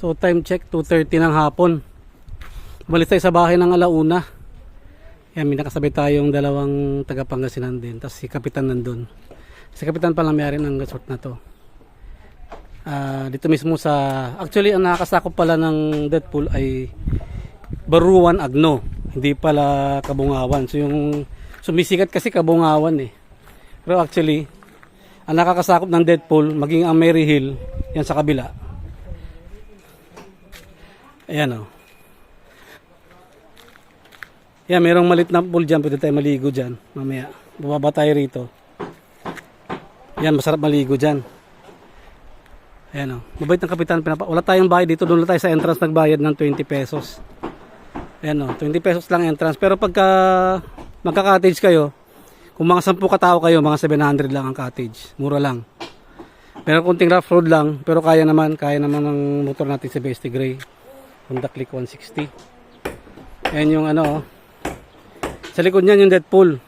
So time check 2:30 ng hapon. Umalis tayo sa bahay ng alauna. Yan, may nakasabay tayong dalawang taga Pangasinan din. Tapos si Kapitan nandun. Si Kapitan pala may-ari ng resort na to. Dito mismo sa... Actually, ang nakakasakop pala ng Deadpool ay Baruan, Agno. Hindi pala Kabungawan. So yung sumisikat kasi Kabungawan eh. Pero actually, ang nakakasakop ng Deadpool, maging ang Mary Hill, yan sa kabila. Ayan o. Yan, merong malit na pool dyan. Pwede tayo maligo dyan. Mamaya, bababa tayo rito. Yan, masarap maligo dyan. Ayan o. Mabait ng Kapitan. Wala tayong bayad dito. Doon lang tayo sa entrance nagbayad ng 20 pesos. Ayan o. 20 pesos lang entrance. Pero pagka magka-cottage kayo, kung mga 10 katao kayo, mga 700 lang ang cottage. Mura lang. Pero kunting rough road lang. Pero kaya naman ng motor natin si Bestie Gray. Honda Click 160. Ayan yung ano. Sa likod niyan yung Deadpool.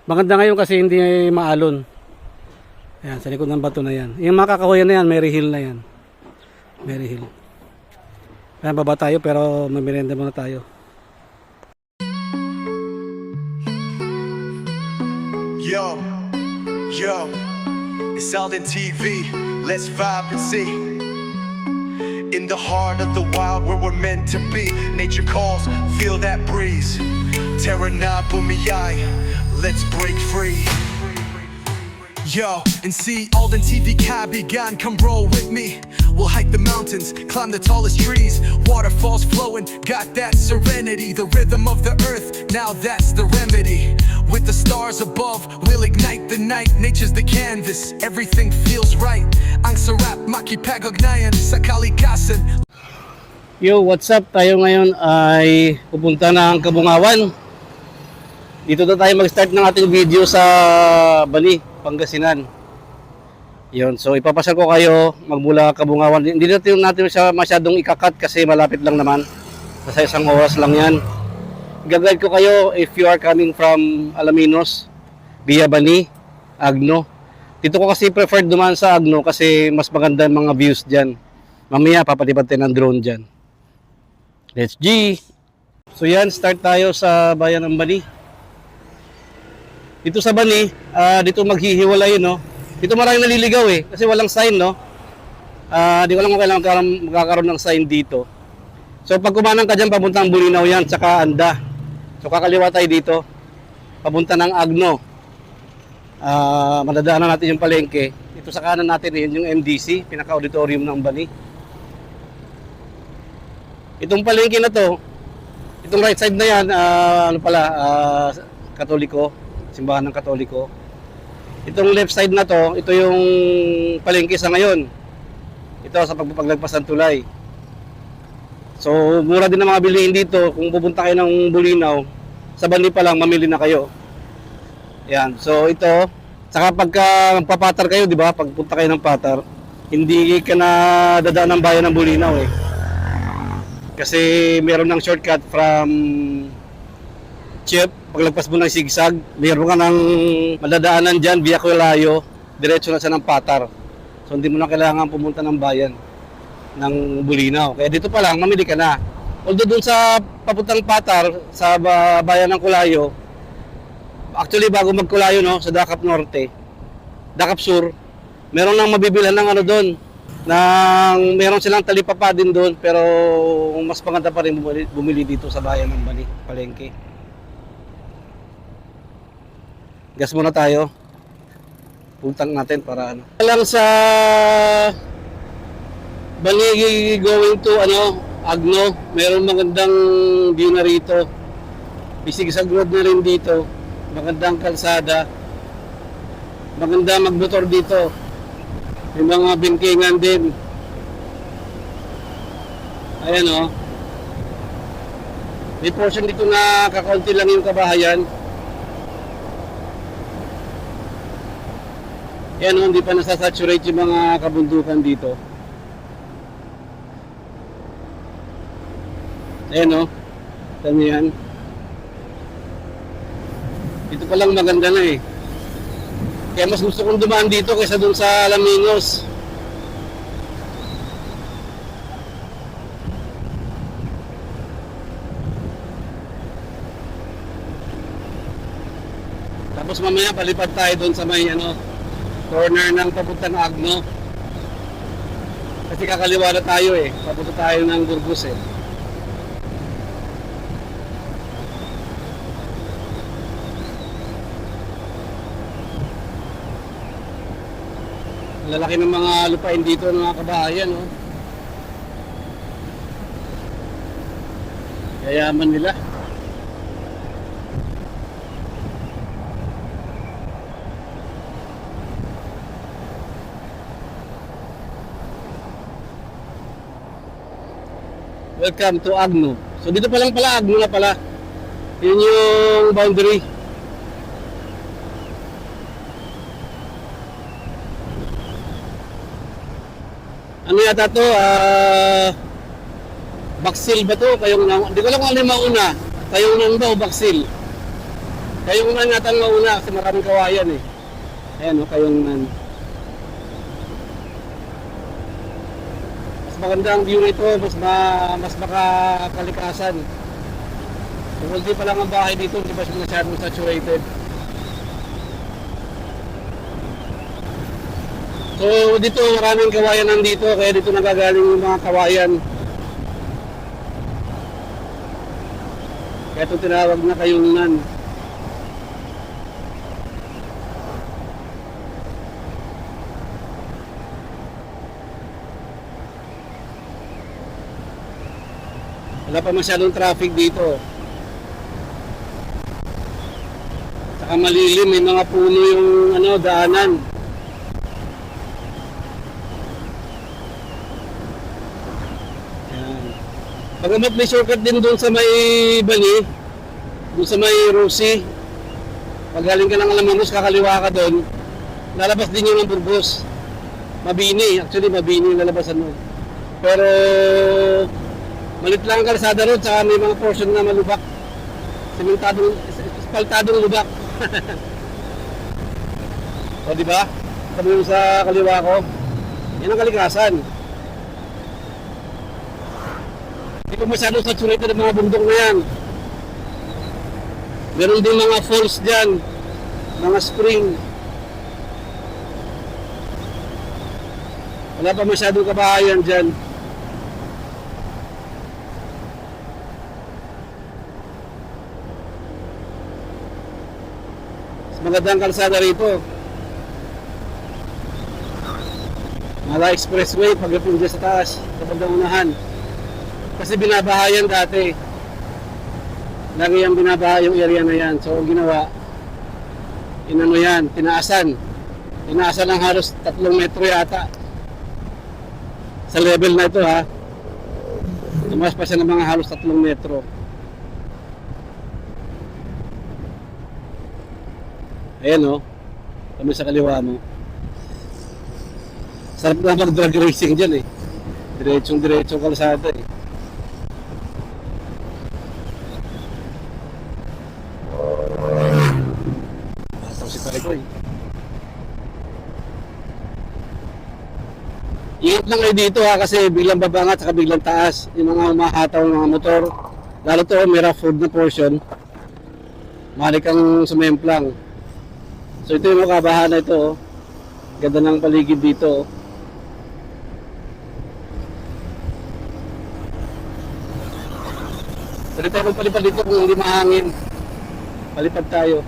Maganda ngayon kasi hindi maalon. Ayan, sa likod ng bato na yan. Yung mga kakahoyan na yan, Mary Hill na yan. Mary Hill. Ayan, baba tayo pero mamirenda muna tayo. Yo, it's Alden TV. Let's vibe and see. In the heart of the wild where we're meant to be. Nature calls, feel that breeze. Terra na bumiyay, let's break free. Yo, and see Alden TV Kabigan, come roll with me. We'll hike the mountains, climb the tallest trees. Waterfalls flowing, got that serenity. The rhythm of the earth, now that's the remedy. With the stars above, we'll ignite the night. Nature's the canvas, everything feels right. Ang sarap makipag-ugnayan sa kalikasan. Yo, what's up? Tayo ngayon ay pupunta ng Kabungawan. Dito na tayo mag-start ng ating video sa Bani, Pangasinan. Yun, so ipapasyal ko kayo magmula Kabungawan. Hindi natin siya masyadong ikakat kasi malapit lang naman. Kasi isang oras lang yan. Gag-guide ko kayo if you are coming from Alaminos via Bani, Agno. Dito ko kasi preferred dumaan sa Agno kasi mas maganda mga views dyan. Mamaya papalipad tayo ng drone dyan. Let's G! So yan, start tayo sa bayan ng Bani. Dito sa Bani, dito maghihiwalay no. Dito maraming naliligaw eh, kasi walang sign no. Di ko alam kung kailangan magkakaroon ng sign dito. So pag kumanang ka dyan, papuntang Bulinaw yan, tsaka Anda. So kakaliwa tayo dito, papunta ng Agno. Madadaanan natin yung palengke. Ito sa kanan natin yun yung MDC, pinaka-auditorium ng Bani. Itong palengke na to, itong right side na yan, Katoliko, simbahan ng Katoliko. Itong left side na to, ito yung palengke sa ngayon. Ito sa pagpapaglagpas ng tulay. So, mura din ang mga bilihin dito. Kung pupunta kayo ng Bulinaw, sa Bani pa lang, mamili na kayo. Yan. So, ito. Saka pagka magpapatar kayo, di ba? Pagpunta kayo ng patar, hindi ka na dadaan ng bayan ng Bulinaw eh. Kasi meron ng shortcut from Chip. Paglagpas mo ng sigsag, meron ka ng madadaanan dyan via Culayo. Diretso na siya ng patar. So, hindi mo na kailangan pumunta ng bayan ng Bulinaw. Kaya dito pa lang, mamili ka na. Although dun sa papuntang Patar, sa bayan ng Culayo, actually bago mag-Culayo no, sa Dakap Norte, Dakap Sur, meron nang mabibilhan ng ano doon, meron silang talipapa din doon, pero mas maganda pa rin bumili dito sa bayan ng Bani, palengke. Gas muna tayo. Puntang natin para ano. Lang sa Bani going to Agno, meron magandang view na rito. Bisigsag road na rin dito. Magandang kalsada. Maganda magmotor dito. May mga bingkingan din. Ayan o. May portion dito na kakaunti lang yung kabahayan. Ayan o, hindi pa nasasaturate yung mga kabundukan dito. Ayan o, tama yan. Ito palang maganda na eh. Kaya mas gusto kong dumaan dito kaysa dun sa Alaminos. Tapos mamaya palipad tayo doon sa may ano, corner ng papuntang Agno. Kasi kakaliwa na tayo eh. Papunta tayo ng Burgos eh. Lalaki ng mga lupain dito ng mga kabahayan, no? Yayaman nila. Welcome to Agno. So dito pa lang pala, Agno na pala. Yun yung boundary. Ano yata to? Baksil ba to? Kayong na, hindi ko lang kung ano yung mauna. Kayong nang ba o Baksil? Kayong nang yata ang mauna kasi maraming kawayan eh. Ayan o, kayong nang. Mas maganda ang view nito, mas makakalikasan. Hindi pa lang ang bahay dito, hindi pa siya masyadong saturated. So dito maraming kawayan nandito, kaya dito nagagaling yung mga kawayan. Kaya ito tinawag na Kayungnan. Wala pa masyadong traffic dito. Saka malilim, may mga puno yung ano, daanan. Pagamat may shortcut din doon sa may Bani, doon sa may Rosie. Pag galing ka ng Alamanos, kakaliwa ka doon, lalabas din yung ng Burgos. Mabini, actually Mabini yung lalabasan mo. Pero malit lang ang kalsada road, saka may mga portion na malubak. Espaltadong lubak. O diba? Sabi yung sa kaliwa ko, yan ang kalikasan. Hindi ko masyadong saturated ng mga bundok na yan. Meron din mga falls dyan, mga spring. Wala pa masyadong kabahayan dyan. Mas magandang kalsada rito. Mala Expressway, pagdating dyan sa taas, kapag unahan. Kasi binabahayan dati. Lagi yung binabaha yung area na yan. So ginawa, inano yan, tinaasan. Tinaasan ng halos 3 metro yata. Sa level na ito ha. Tumaas pa siya ng mga halos 3 metro. Ayan o. Kami sa kaliwa mo. Sarap na mag-drag racing dyan eh. Diretsong kalsada eh. Ingat lang kayo dito ha, kasi biglang babangat at biglang taas yung mga umahataw ng mga motor. Lalo to may rough road na portion, mahali kang sumemplang. So ito yung makabahan na ito. Ganda ng paligid dito. Pwede tayo magpalipad dito kung hindi mahangin. Palipad tayo.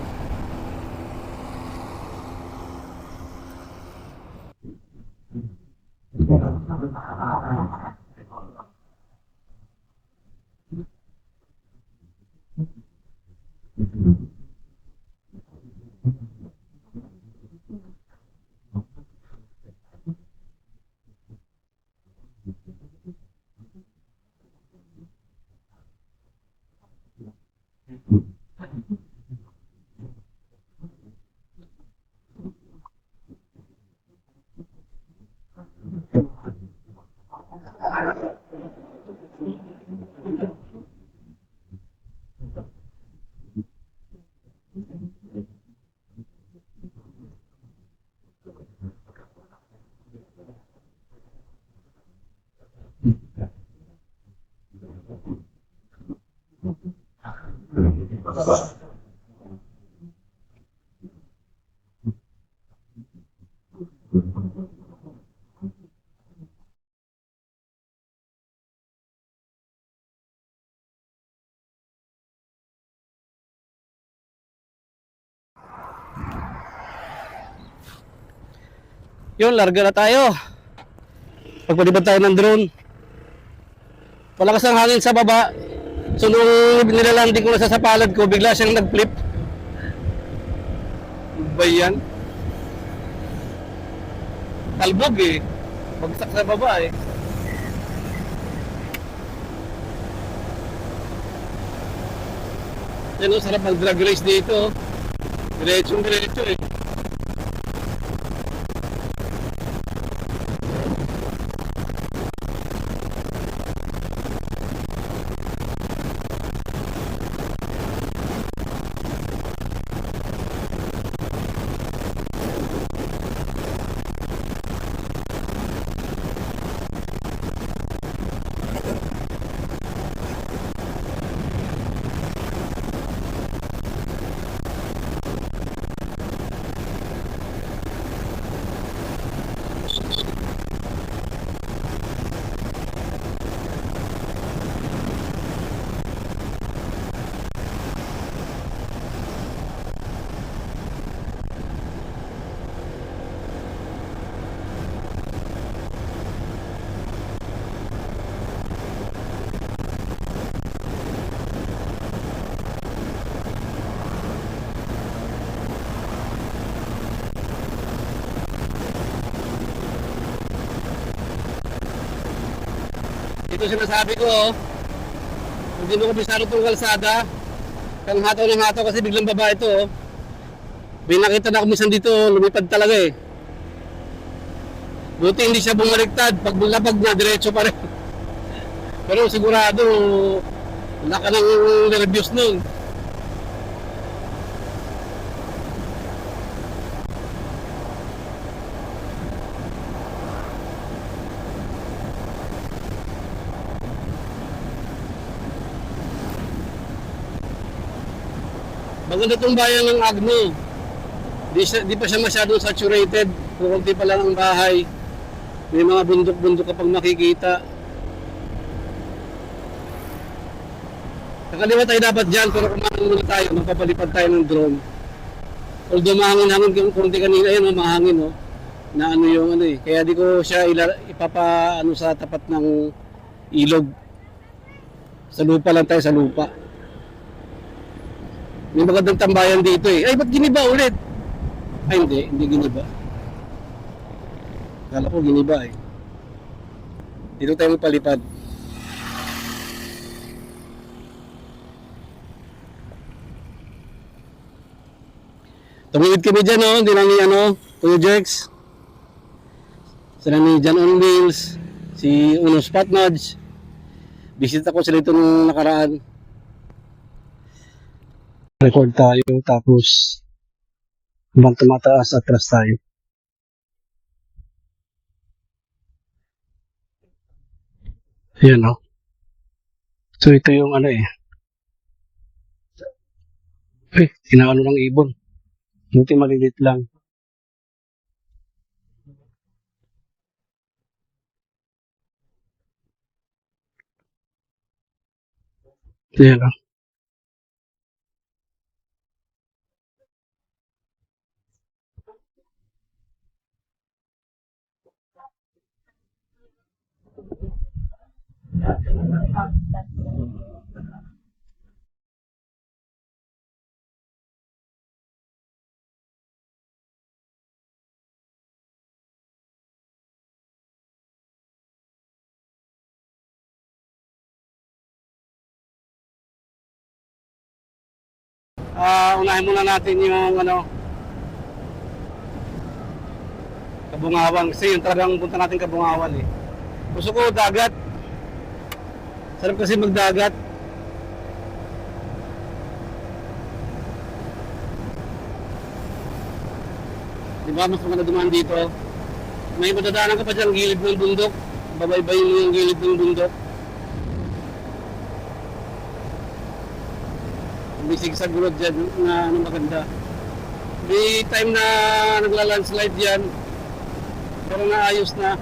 Yun, larga na tayo. Pagpalipad tayo ng drone. Malakas ang hangin sa baba. So nung nilalanding ko na sa palad ko, bigla siyang nag-flip. Ano ba yan? Talbog eh. Bagsak sa baba eh. Yan o, sarap mag-drag race dito. Diretso eh. Ito sinasabi ko, hindi mo kabisado itong kalsada. Kang hataw ng hataw kasi biglang baba ito. Binakita na ako minsan dito, lumipad talaga eh. Buti hindi siya bumaliktad, pag bulabag na, diretso pa rin. Pero sigurado, wala ka nang nervyos nun. Maganda itong bayan ng Agno. Di pa siya masyadong saturated. Kukunti pa lang ang bahay. May mga bundok-bundok kapag makikita. Kakaliwa tayo dapat dyan, pero kumain muna tayo. Magpapalipad tayo ng drone. Although mahangin-hangin konti kanina, ayun, mahangin, no? Na ano yung ano eh. Kaya di ko siya ipapa sa tapat ng ilog. Sa lupa lang tayo, sa lupa. May magandang tambayan dito eh. Ay, ba't giniba ulit? Ay, hindi giniba. Kala ko giniba eh. Dito tayo magpalipad. Tumawid kami dyan, no? Hindi lang ni Kuya Jex. Sila ni John on Wheels. Si Uno Spot Nudge. Bisita ko sila ito nung nakaraan. Record tayo, tapos habang tumataas, atras tayo. Ayan, no? So ito yung ano eh. Ay, inaano ng ibon. Buti malilit lang. Ayan, no? Unahin muna natin yung Kabungawan. Kasi yung talagang punta natin Kabungawan eh. Gusto ko dagat. Sarap kasi magdagat. Diba mas maganda dumaan dito? May madadaanan ka pa dyan gilid ng bundok. Babaybayin mo yung gilid ng bundok. May sigsag road dyan na maganda. May time na nagla-landslide dyan. Pero naayos na.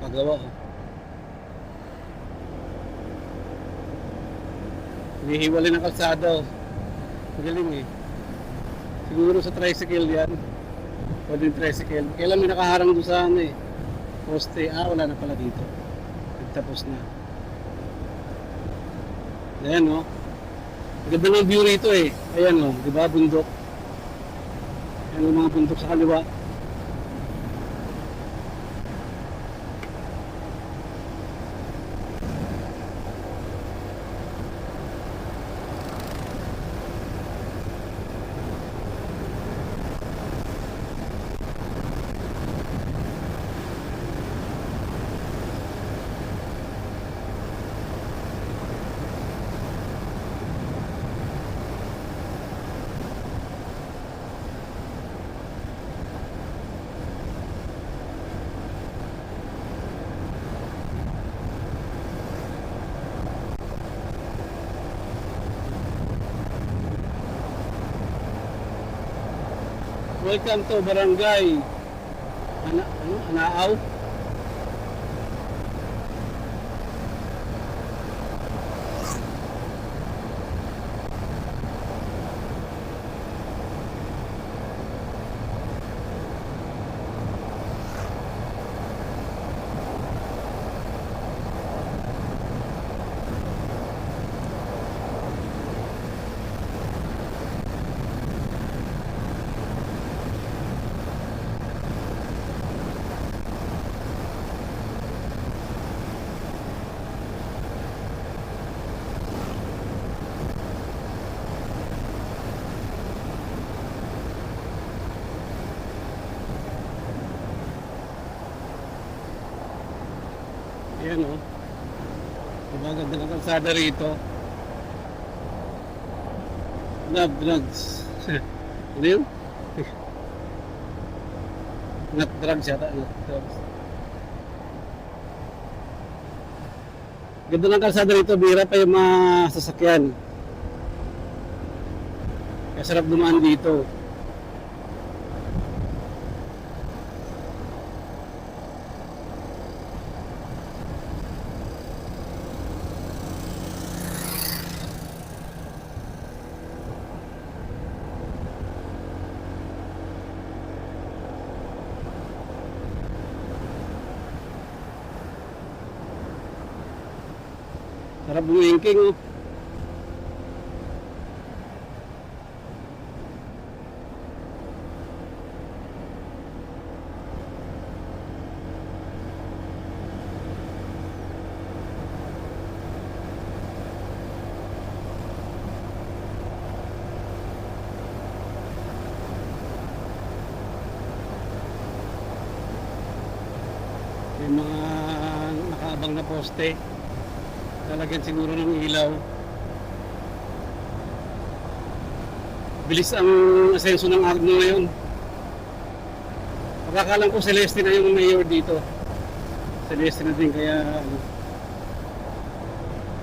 nakagawa. Oh. Hinihiwalay ng kalsada. Oh. Magaling eh. Siguro sa tricycle yan. Pwede yung tricycle. Kailan may nakaharang doon sa ano eh. Poste. Wala na pala dito. Nagtapos na. Ayan oh. Ganda ng view rito eh. Ayan oh. Diba? Bundok. Ayan yung mga bundok sa kaliwa. Welcome to Barangay Anaaw. Ayan o. Diba ganda ng kalsada rito. Love drugs. Ano yun? Not drugs yata. Not drugs. Ganda ng kalsada rito. Bira pa yung mga sasakyan. Kaya sarap dumaan dito. Sarap bumingking oh. May mga nakaabang na poste. Lalagyan siguro ng ilaw. Bilis ang asenso ng Agno ngayon. Pagkakalam ko Celeste na yung mayor dito. Celeste na din kaya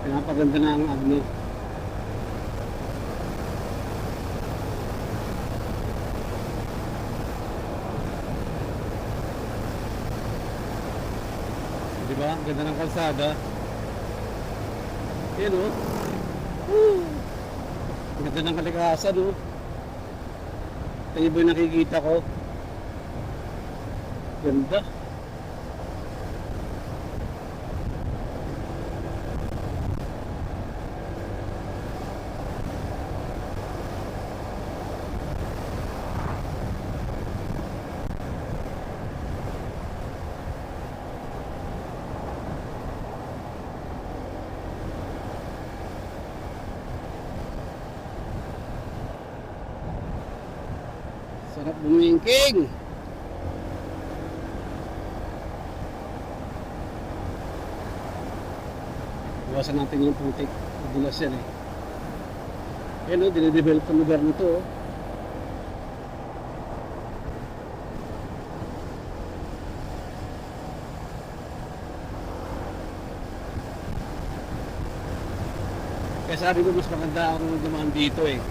pinapaganda na ang Agno. Diba? Ganda ng kalsada. Yan o. Ganda ng kalikasan o. Tayo ba yung nakikita ko? Ganda. Sarap bumingking. Iwasan natin yung putik. Madulas yan eh. Yan o, dinidevelop ang lugar nito o. Kaya sabi ko mas maganda akong dumaan dito eh.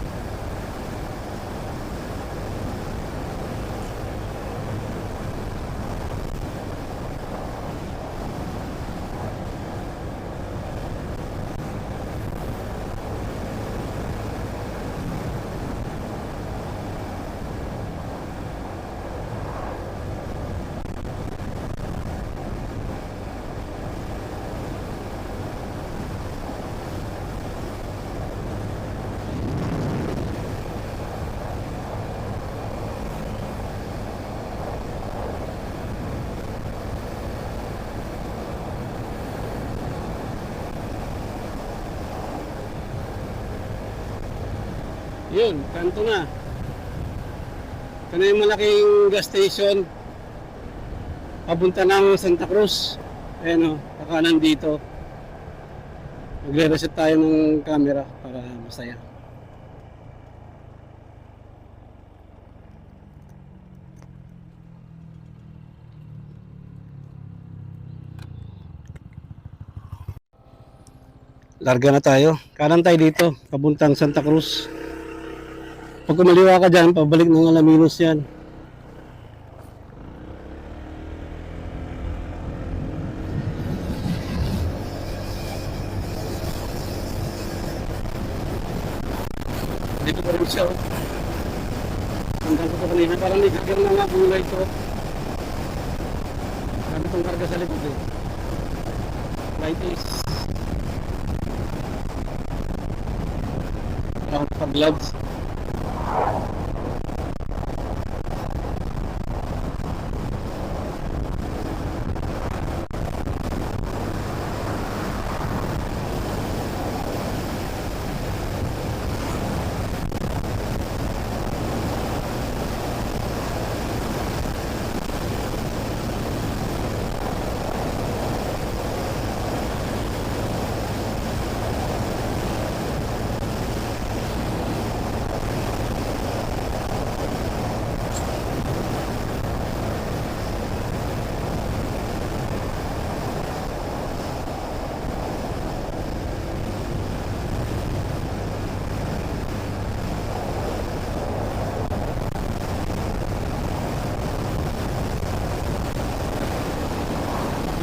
Yun, kanto na. Ito na yung malaking gas station. Papunta ng Santa Cruz. Ayan o, kakanan dito. Magre-reset tayo ng camera para masaya. Larga na tayo. Kanan tayo dito, papuntang Santa Cruz. Pag kumaliwa ka dyan, pabalik ng Alaminos yan. Dito pa rin siya. Hanggang ko ito kanina, parang nagkagang na nga bulay ito. Sabi itong karga sa likod eh. Light is. Parang pag-gloves.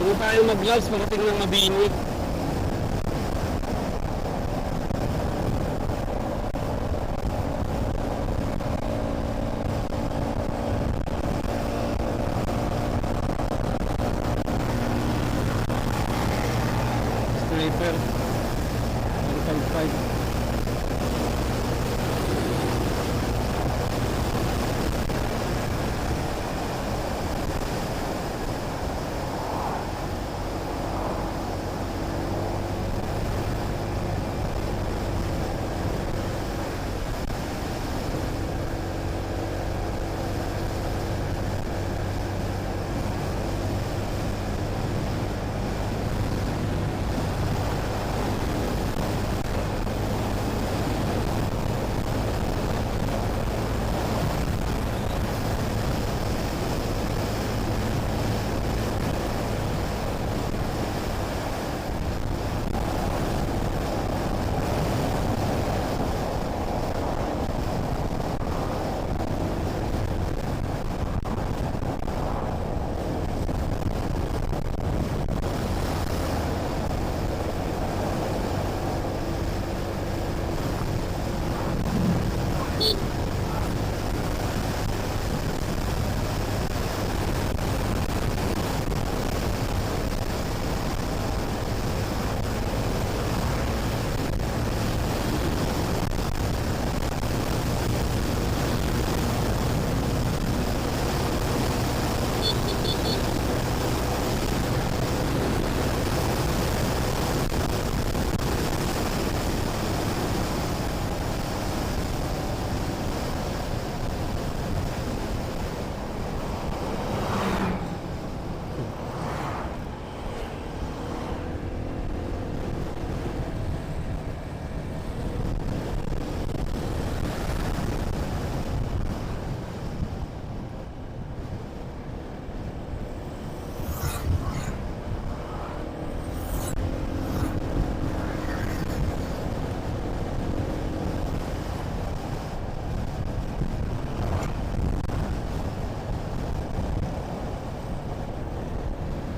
Hindi tayo mag-gloves, parating ng mabinit. Sniper 1.5.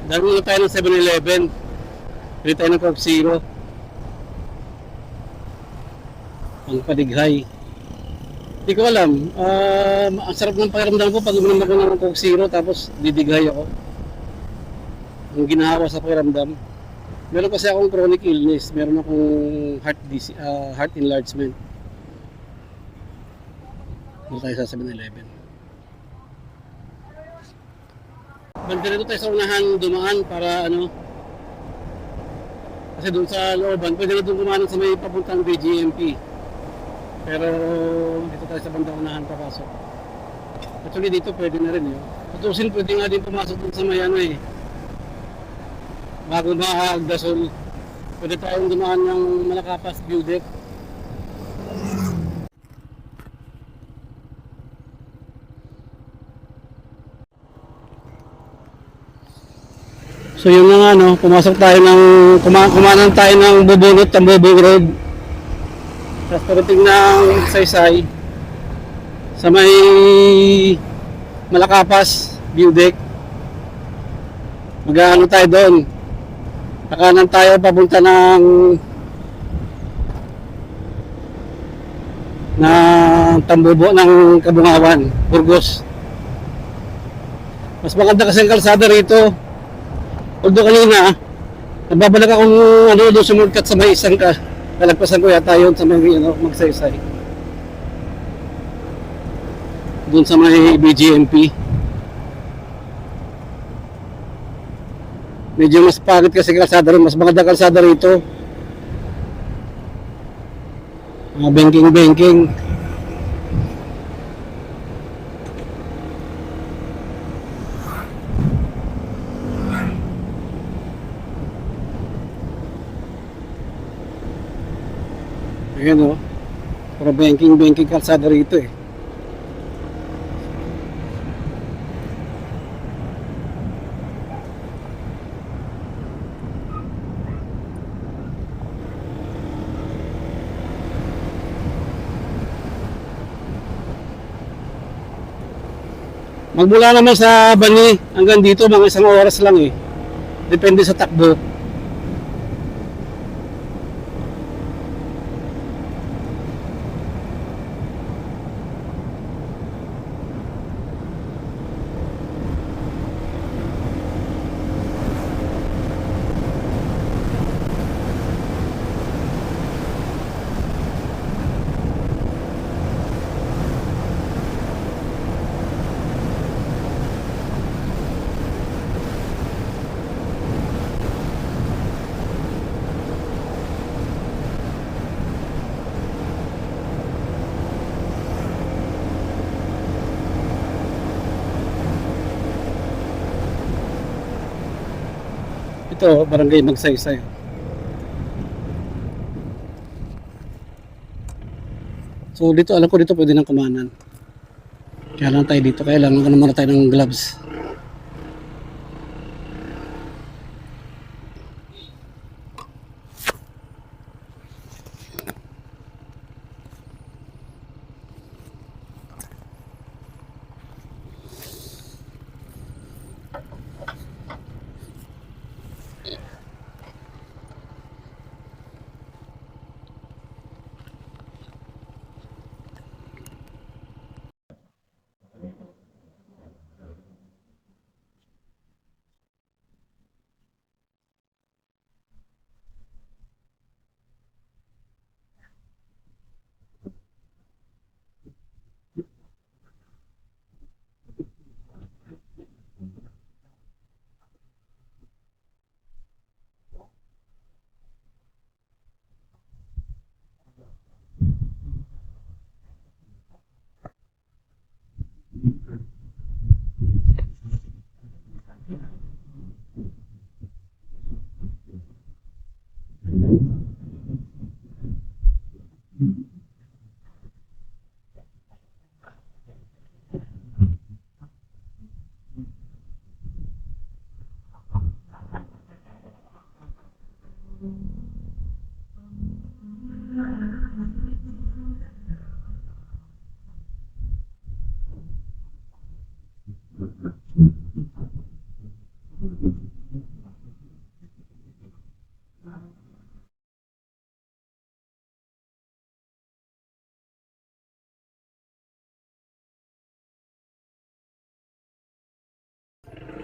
Dahil muna tayo ng 7-Eleven. Pili tayo ng Coke Zero. Ang padighay. Hindi ko alam. Ang sarap ng pakiramdam ko pag uminom ako ng Coke Zero tapos didighay ako. Ang ginahawa sa pakiramdam. Meron kasi akong chronic illness. Meron akong heart enlargement. Dito tayo sa 7-Eleven. Banda dito tayo sa unahan dumaan para ano. Kasi doon sa looban, pwede na doon kumanan sa may papuntang BGMP. Pero dito tayo sa bandang unahan papasok. Actually dito pwede na rin yun. Tutusin pwede nga din pumasok dun sa may ano eh. Bago mag-gasol, pwede tayong dumaan ng Malakapas view deck. So yun nga ano, pumasok tayo ng, kumanan tayo ng Bubunot, Tambubong Road. Tapos parating ng Saysay sa may Malakapas view deck. Mag-ano tayo doon. Kakanan tayo papunta ng Tambubo ng Kabungawan, Burgos. Mas maganda kasi ang kalsada rito. Although kanina, nababalak akong doon sumulkat sa may isang kalagpasan ko yata yun sa may Magsaysay. Doon sa may BGMP. Medyo mas pangit kasi kalsada rin, mas maganda kalsada rito. Mga banking. Ayan o. Para banking kalsada rito eh. Magmula naman sa Bani hanggang dito mga 1 oras lang eh. Depende sa takbo. Ito, barangay Magsaysay. So dito, alam ko dito pwede nang kumanan. Kaya lang tayo dito, kaya lang naman muna tayo ng gloves.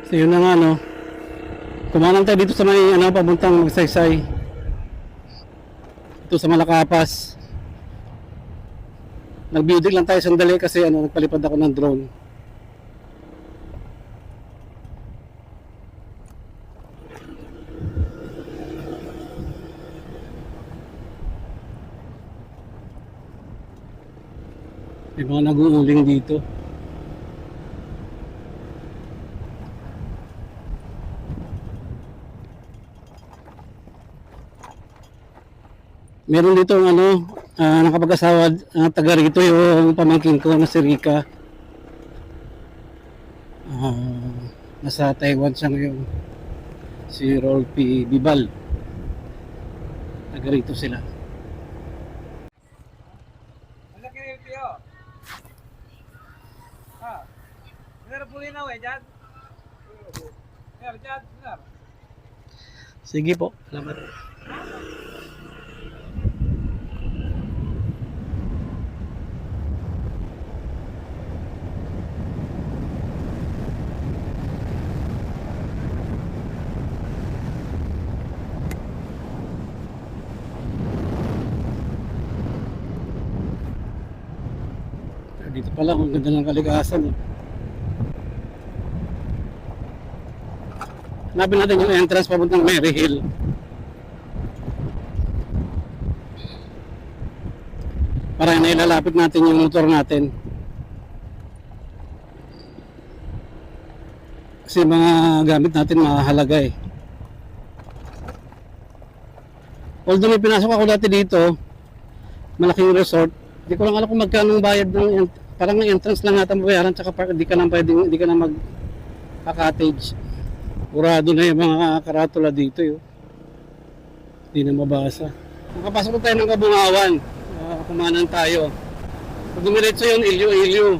So yun na nga no. Kumanan tayo dito sa may papuntang Magsaysay. Ito sa Malakapas. Nag-building lang tayo sandali kasi nagpalipad ako ng drone. May mga nag-uuling dito. Meron dito ano, nakapag-asawa, taga rito yung pamangkin ko na si Rika. Nasa Taiwan siya ngayon. Si Rolfi Bibal. Taga rito sila. Sige po. Salamat. Dito pala, ang ganda ng kalikasan. Hanapin natin yung entrance papuntang Mary Hill. Para nailalapit natin yung motor natin. Kasi mga gamit natin mahalaga eh. Although may pinasok ako dati dito, malaking resort. Hindi ko lang alam kung magkano ang bayad ng parang ng entrance lang natin bayaran, tsaka hindi ka na mag-cottage. Urado na yung mga karatula dito yun. Hindi na mabasa. Nakapasok tayo ng Kabungawan. Kumanan tayo. Pag dumiretso yun, Ilyo.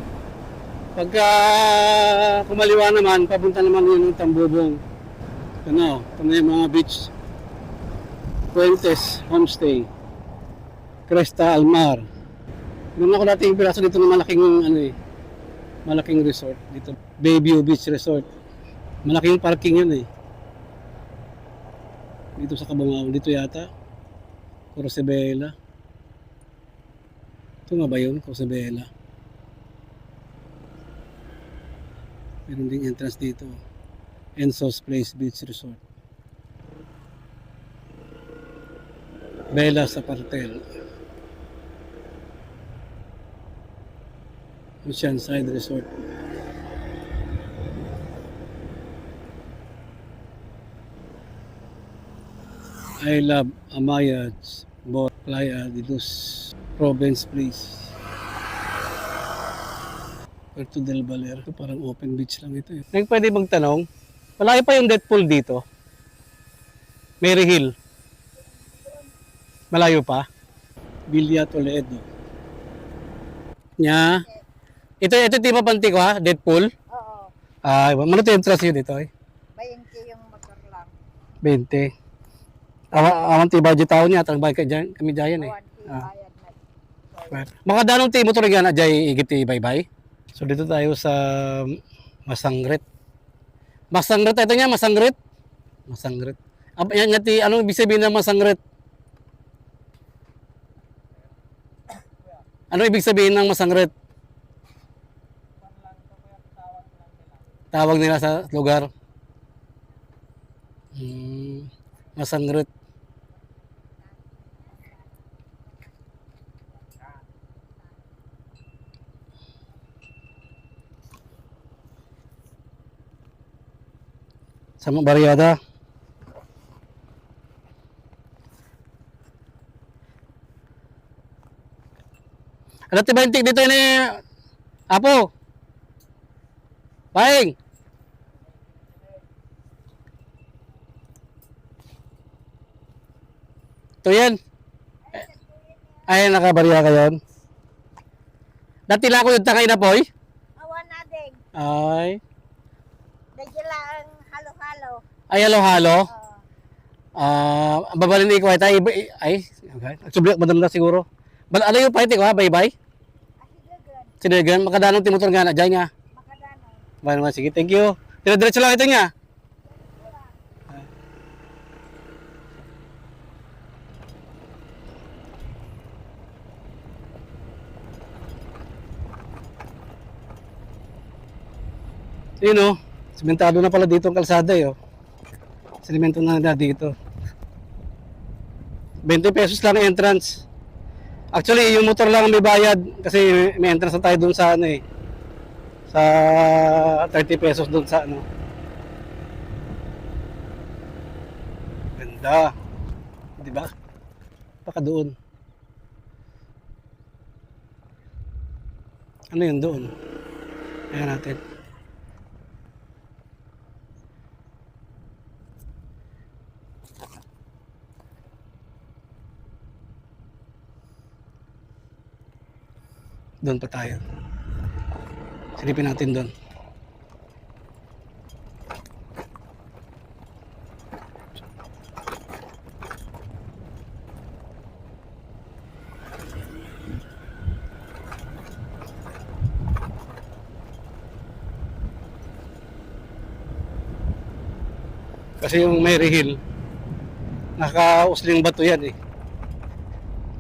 Pagka kumaliwa naman, papunta naman yun ng Tambubong. Ito na yung mga beach. Fuentes, Homestay. Cresta, Almar. Meron ako dati yung piraso dito ng malaking resort dito. Bayview Beach Resort. Malaking parking yun eh. Dito sa Kabungawan, dito yata. Corosebela. Ito nga ba yun? Corosebela. Meron ding entrance dito. Enzo's Place Beach Resort. Bella sa Partel. Oceanside Resort. I Love Amayas Boat Playa de Luz Province Place. Puerto del Valer. Ito parang open beach lang ito eh. Nang pwede bang tanong, malayo pa yung Deadpool dito? Mary Hill. Malayo pa? Villa Toledo. Nya. Ito Tima Panti ko ha, Deadpool. Oo. Ano to yung trust yun dito eh? 20 yung motor lang. 20. Awan ti budget tao niya, tang bayad kami dyan eh. 1 bayad na. Makadanong ti motor yan, ajay igit ti bye-bye. So dito tayo sa Masangret. Masangret ito niya, Masangret. Masangret. Yan ti ano ibig sabihin ng Masangret? Ano ibig sabihin ng Masangret? Tawag nila sa lugar. Masangret. Sa mga bariyada. Ano ti ba dito ni Apo? Paing. Ito yan. Ay, nakabariya ka yun. Dati lang ako yung takay na poy. Awan na ding. Ay. Dagila ang halo-halo. Ay, halo-halo. Oo. Babalin ni ko ay okay. Sublik madam na siguro. Ano yung paiti ko ha? Bye-bye. Asigagan. Sinagan, makadanon ti motor nga na dyan nga. Makadano. Bye naman, sige, thank you. Dire-diretso lang ito nga. Yun o, simentado na pala dito ang kalsada eh. Sinemento na dito. 20 pesos lang ang entrance. Actually, yung motor lang ang may bayad kasi may entrance na tayo dun sa ano eh. Sa 30 pesos dun sa ano. Ganda. Di ba? Baka doon. Ano yun doon? Ayan natin. Doon pa tayo. Silipin natin doon. Kasi yung Mary Hill, nakausling bato yan eh.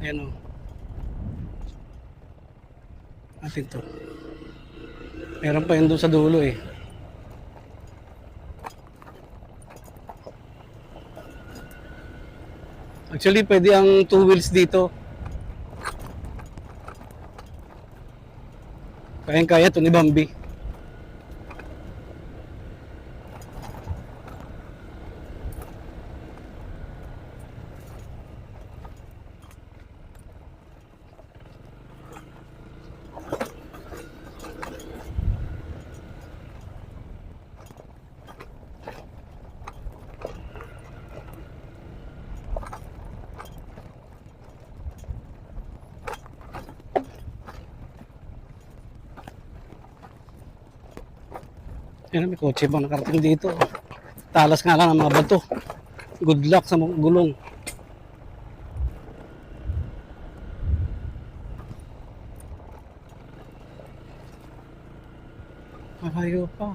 Ayan o. Atin to. Meron pa yun doon sa dulo eh. Actually, pwede ang 2 wheels dito. Kayang-kaya to ni Bambi. Yan, may kotse pa nakarating dito. Talas nga lang ang mga bato. Good luck sa mga gulong. Malayo pa.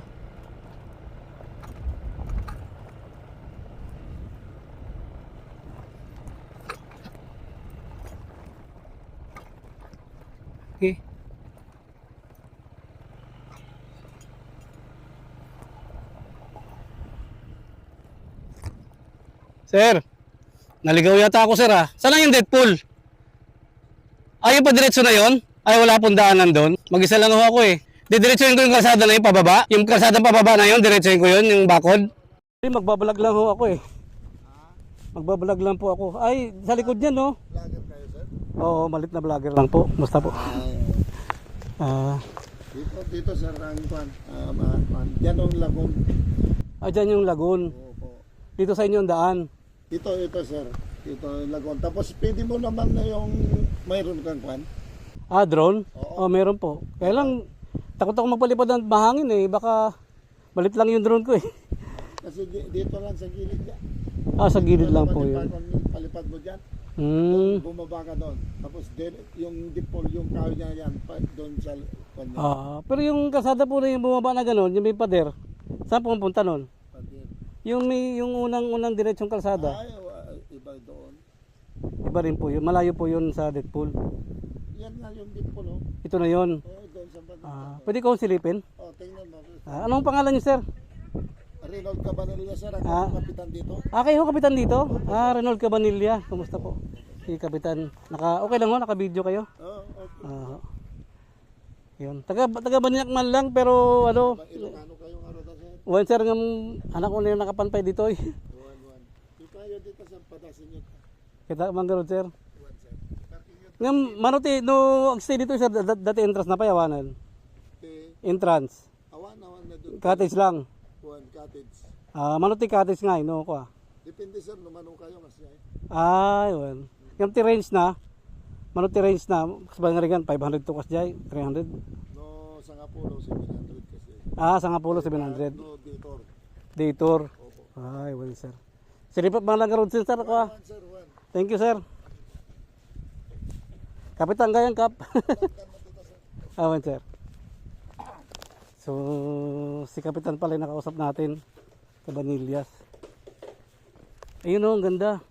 Okay. Sir, naligaw yata ako sir ah. Saan lang yung Deadpool? Ay, yung pa diretso na yon? Ay, wala pong daanan doon. Mag-isa lang ako eh. Didiretsuhin ko yung kalsada na yung pababa. Yung kalsada pababa na yun, diretsuhin ko yun, yung bakod. Magbabalag lang ho ako eh. Magbabalag lang po ako. Ay, sa likod niyan no? Vlogger kayo, sir? Oo, malit na vlogger lang po. Musta po? Dito sir, ang kwan. Yan ang lagon. Dyan yung lagoon. Opo. Dito sa inyo ang daan. Ito sir. Ito ang lagon. Tapos pwede mo naman na yung mayroon kang kwan. Drone? Oo. Meron po. Kaya lang, takot ako magpalipad ng mahangin eh. Baka malit lang yung drone ko eh. Kasi dito lang sa gilid yan. Sa gilid lang po yun. Palipad mo dyan. Bumaba ka doon. Tapos yung dipol, yung kahoy niya yan, doon sa kwan niya. Pero yung kalsada po na yung bumaba na gano'n, yung may pader, saan pumunta nun? Padir. Yung unang diretsong kalsada, Ay, iba doon. iba rin po yun. Malayo po yun sa Deadpool. Yan nga yung dipol, oh. Ito na yun. Oo, doon sa banda. Pwede ko silipin? Oh, tingnan mo. Anong pangalan niyo sir? Reynold Cabanilla sir, ako kapitan dito. Kayo ho, kapitan dito? Reynold Cabanilla. Kumusta po? Si kapitan. Okay lang ho, naka-video kayo? Oo, okay. Yun. Taga Banyak man lang pero ano, Ilocano kayong araw na sir. one sir ng anak ko na yung nakapanpay dito eh. One. Di kayo dito sa padasin nyo. Kita mangarod sir. One sir. Ngam manuti no stay dito sir dati entrance na payawanan. Entrance. Awan na doon. Cottage lang. One cottage. Manuti cottage nga no ko. Depende sir, numano kayo kasi ay. Yun. Yung range na manuti range na kasabay nga rigan 500 to kasjay 300. No, sa Ngapulo, 700 kasi. Sa Ngapulo 700. No, detour. Daytour. Well sir. Silipat bang lang karod sir ako One sir, one. Thank you sir. Kapitan gayang kap. Well sir. So si kapitan pala yung nakausap natin sa Banillas. Ayun oh, ang ganda.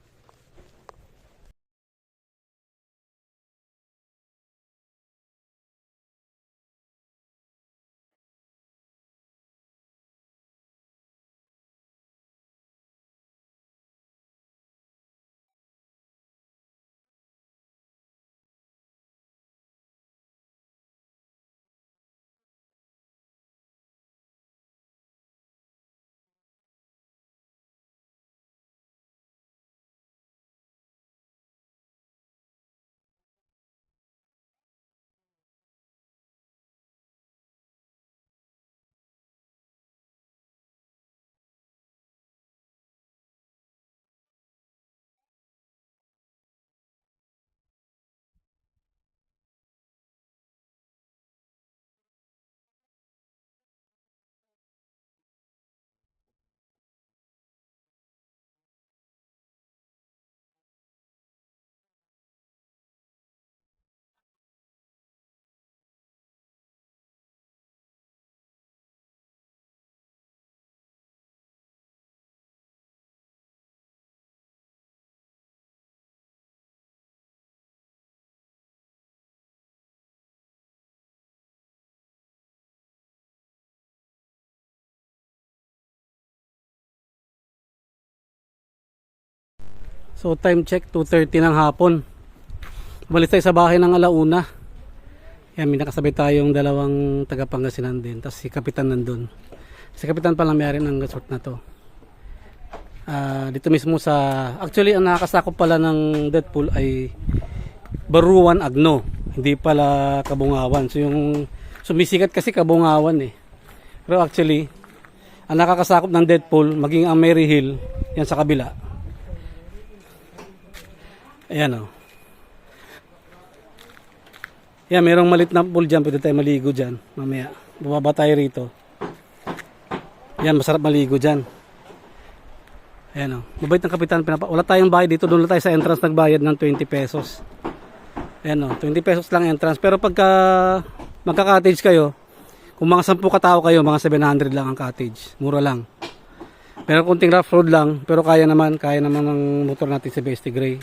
So time check 2:30 ng hapon. Umalis tayo sa bahay ng alauna. Yan, may nakasabay tayong dalawang taga Pangasinan din. Tapos si Kapitan nandun. Si Kapitan pala may-ari ng resort na to. Dito mismo sa... Actually, ang nakakasakop pala ng Deadpool ay Baruan, Agno. Hindi pala Kabungawan. So yung sumisikat kasi Kabungawan eh. Pero actually, ang nakakasakop ng Deadpool, maging ang Mary Hill, yan sa kabila. Ayan o. Yan, merong malit na pool dyan. Pwede tayo maligo dyan. Mamaya, bumaba tayo rito. Yan, masarap maligo dyan. Ayan o. Mabait ng Kapitan. Wala tayong bayad dito. Doon lang tayo sa entrance nagbayad ng 20 pesos. Ayan o. 20 pesos lang entrance. Pero pagka magka-cottage kayo, kung mga 10 katao kayo, mga 700 lang ang cottage. Mura lang. Pero kunting rough road lang. Pero kaya naman ng motor natin si Bestie Gray.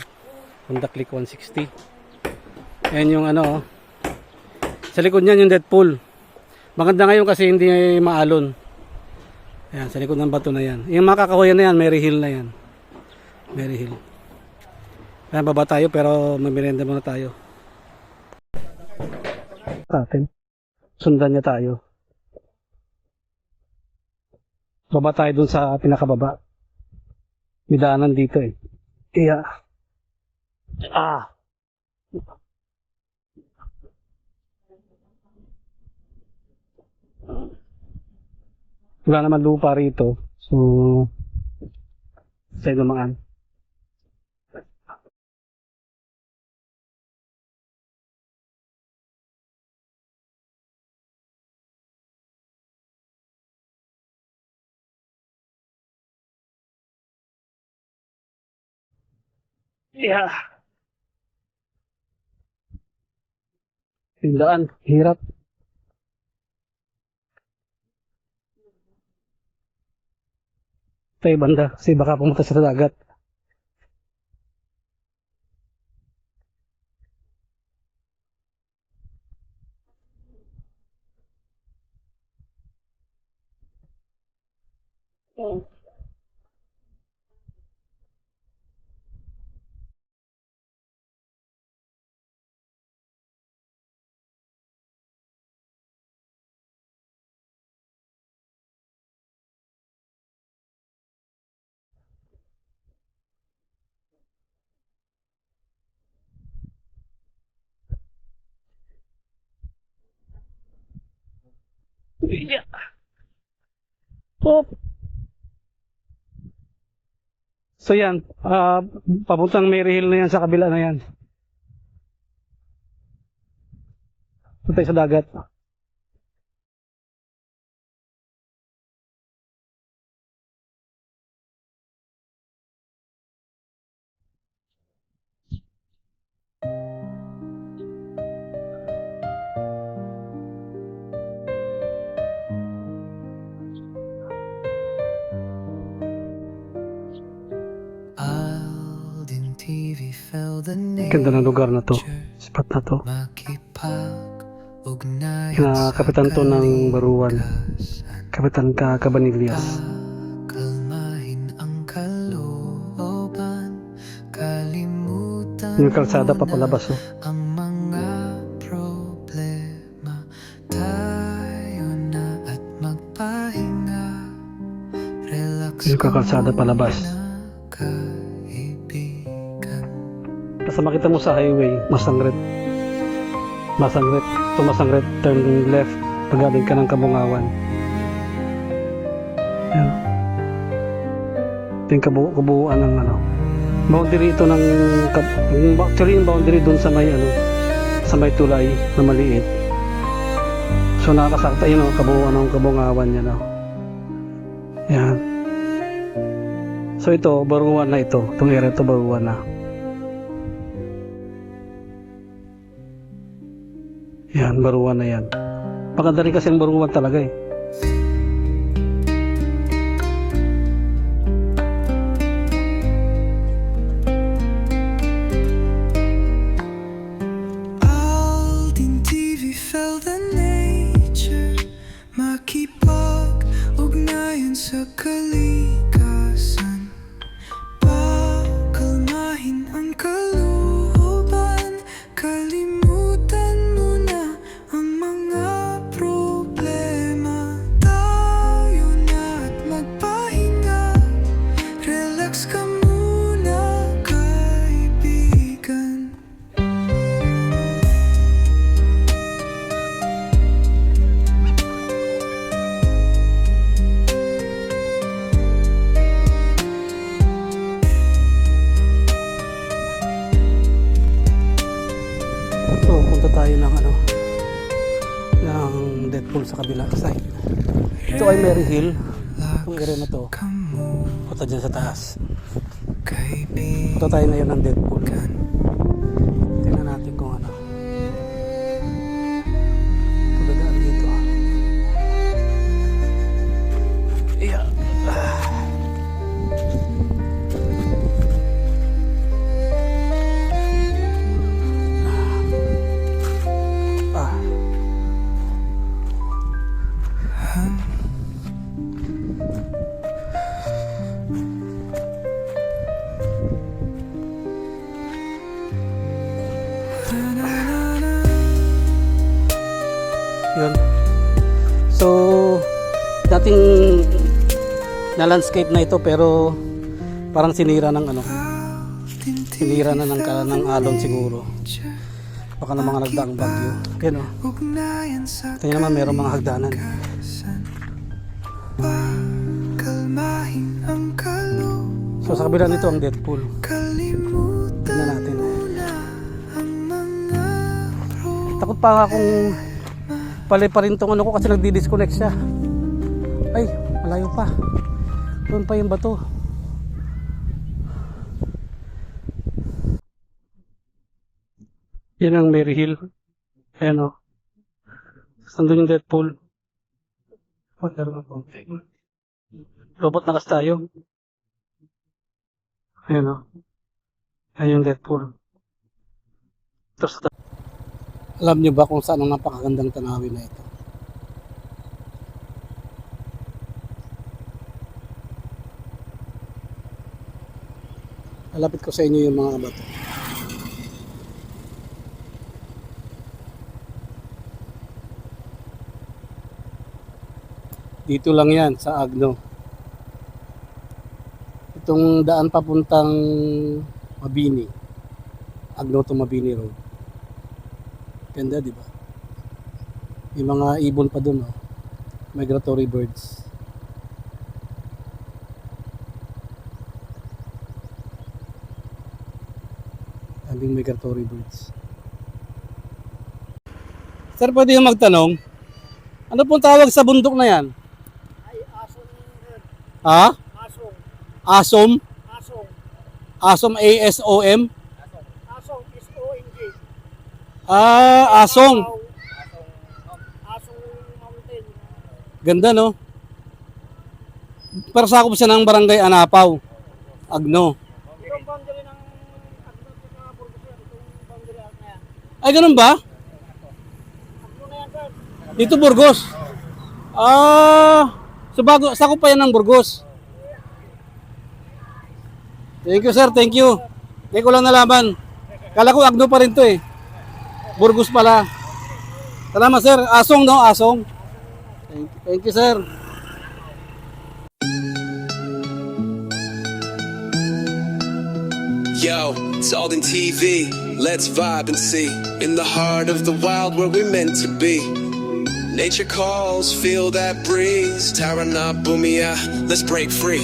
Honda Click 160. Ayan yung ano. Sa likod niyan yung Deadpool. Maganda ngayon kasi hindi maalon. Ayan, sa likod ng bato na yan. Yung mga kakahuyan na yan, Mary Hill na yan. Mary Hill. Ayan, baba tayo pero mamirenda muna tayo. Atin. Sundan niya tayo. Baba tayo dun sa pinakababa. May daanan dito eh. Kaya. Wala naman lupa rito. So, tayo dumaan. Yeah. Tindaan, hirap. Tayo banda, kasi baka pumunta sa dagat. Yeah. Oh. So yan, papuntang Mary Hill na yan sa kabila na yan. Punta sa dagat. Ganda ng lugar na to, spot na to. Kapitan to ng Baruan, Kapitan Cabanillas. Yung kalsada pa palabas oh. Yung kalsada palabas. Basta makita mo sa highway, Masangret, turn left, pagaling ka ng Kabungawan. Yan. Ito yung kabuuan ng ano. Boundary ito ng, actually yung boundary dun sa may ano, sa may tulay na maliit. So nakakasakta yun o, kabuuan ng Kabungawan yan o. Yan. So ito, Baruan na ito. Itong area ito, Baruan na. Yan, Baruan na yan. Maganda rin kasi ang Baruan talaga eh. Aldin TV felt the nature makipag ugnayan sa kalikasan. Pakalmahin ng ano, ng Deadpool sa kabila side. Ito ay Mary Hill. Itong area na to. Punta dyan sa taas. Punta tayo na yun ng Deadpool. Tingnan natin kung ano. Ito dadaan dito. Yeah. Yun. So, dating na landscape na ito pero parang sinira ng ano. Sinira na ng alon siguro. Baka ng mga nagdaang bagyo. Yan o. Ito yun naman mayroong mga hagdanan. So sa kabila nito ang Deadpool. Tingnan natin. Takot pa akong pala pa rin tong ano ko kasi nagdi-disconnect siya. Ay, malayo pa. Doon pa yung bato. Yan ang Mary Hill. Ayan o. Sandun yung Deadpool. Robot na kasi tayo. Ayan o. Ayan yung Deadpool. Tapos, alam nyo ba kung saan ang napakagandang tanawin na ito? Malapit ko sa inyo yung mga bato. Dito lang yan sa Agno. Itong daan papuntang Mabini. Agno to Mabini Road. Ganda, di ba? May mga ibon pa doon, oh. Migratory birds. Daming migratory birds. Sir, pwede yung magtanong? Ano pong tawag sa bundok na yan? Ay, asom. Ha? Asom. Asom? Asom. Asom, A-S-O-M? Asom, S-O-N-G. Ah, Asong. Asom Mountain. Ganda, no? Pero sakop siya ng barangay Anapaw. Agno. Itong boundary ng Agno sa Burgos, itong boundary na yan. Ay, ganun ba? Agno na yan, sir. Dito Burgos. Ah, so bago, sakop pa yan ng Burgos. Thank you, sir. Thank you. Hindi ko lang nalaman. Kala ko Agno pa rin to eh. Burgos pala. Salamat, sir. Asong, no? Asong. Thank you, sir. Yo, it's Alden TV. Let's vibe and see. In the heart of the wild where we're meant to be. Nature calls, feel that breeze. Tarana Bumia, let's break free.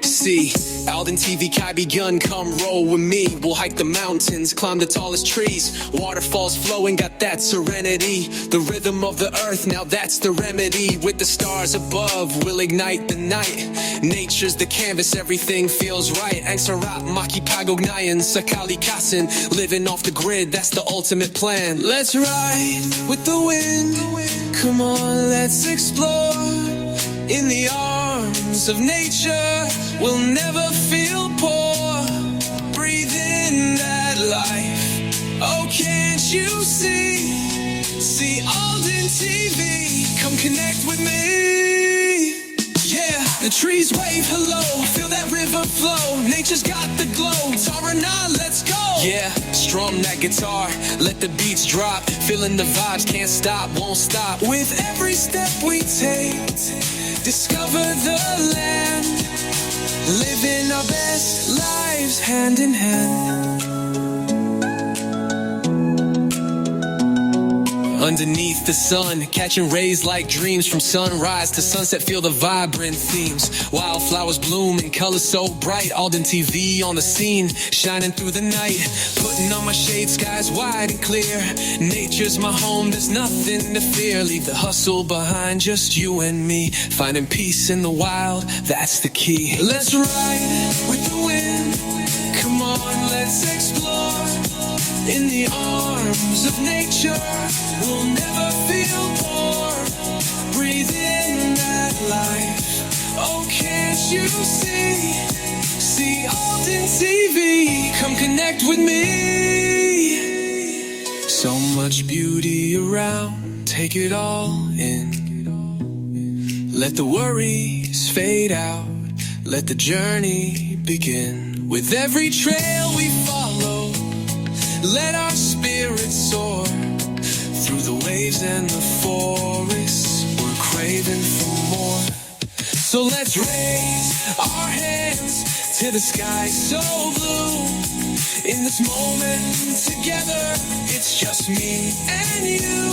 See, Alden TV Kai begun, come roll with me. We'll hike the mountains, climb the tallest trees. Waterfalls flowing, got that serenity. The rhythm of the earth, now that's the remedy. With the stars above, we'll ignite the night. Nature's the canvas, everything feels right. Ang sarap, makipagugnayan sa kalikasan. Living off the grid, that's the ultimate plan. Let's ride with the wind. Come on, let's explore. In the arms of nature, we'll never feel poor. Breathe in that life. Oh, can't you see? See Alden TV. Come connect with me. Yeah, the trees wave hello. Feel that river flow. Nature's got the glow. Tarana, let's go. Yeah, strum that guitar. Let the beats drop. Feeling the vibes, can't stop, won't stop. With every step we take, discover the land, living our best lives hand in hand. Underneath the sun, catching rays like dreams. From sunrise to sunset, feel the vibrant themes. Wildflowers bloom in colors so bright. Alden TV on the scene, shining through the night. Putting on my shades, skies wide and clear. Nature's my home, there's nothing to fear. Leave the hustle behind, just you and me. Finding peace in the wild, that's the key. Let's ride with the wind. Come on, let's explore. In the arms of nature, we'll never feel bored. Breathe in that life. Oh, can't you see? See Alden TV. Come connect with me. So much beauty around. Take it all in. Let the worries fade out. Let the journey begin. With every trail we follow, let our spirits soar. Through the waves and the forests, we're craving for more. So let's raise our hands to the sky so blue. In this moment together, it's just me and you.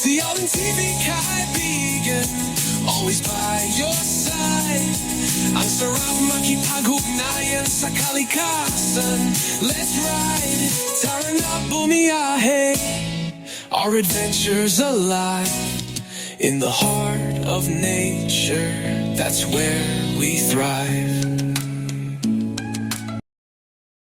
The Alden TV kaibigan, always by your side. Ang sarap makipag-ugnayan sa kalikasan. Let's ride, tara na bumiyahe. Our adventures alive in the heart of nature. That's where we thrive.